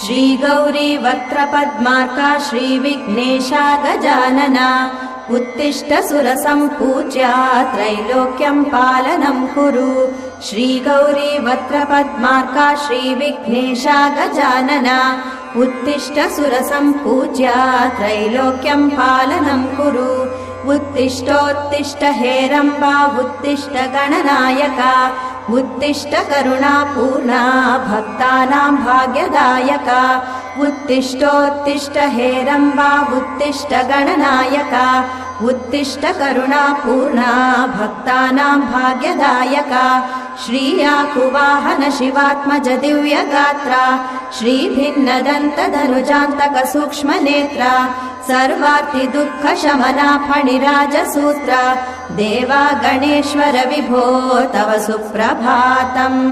श्रीगौरी वक्त्रपद्मार्का श्रीविघ्नेशा गजानना उत्तिष्ठ सुरसम्पूज्या त्रैलोक्यं पालनं कुरु। श्रीगौरी वक्त्रपद्मार्का श्रीविघ्नेशा गजानना उत्तिष्ठ सुरसम्पूज्या त्रैलोक्यं पालनं कुरु। उत्तिष्ठोत्तिष्ठ हेरम्बा उत्तिष्ठ गणनायका उत्तिष्ठ करुणापूर्णा भक्तानां भाग्यदायका। उत्तिष्ठोत्तिष्ठ हेरम्बा उत्तिष्ठ गणनायका उत्तिष्ठ करुणापूर्णा भक्तानां भाग्यदायका। श्रीयाकुवाहन शिवात्मज दिव्यगात्रा श्रीभिन्नदन्तधनुजान्तक सूक्ष्मनेत्रा सर्वार्ति दुःखशमना फणिराजसूत्रा देवा गणेश्वर विभो तव सुप्रभातम्।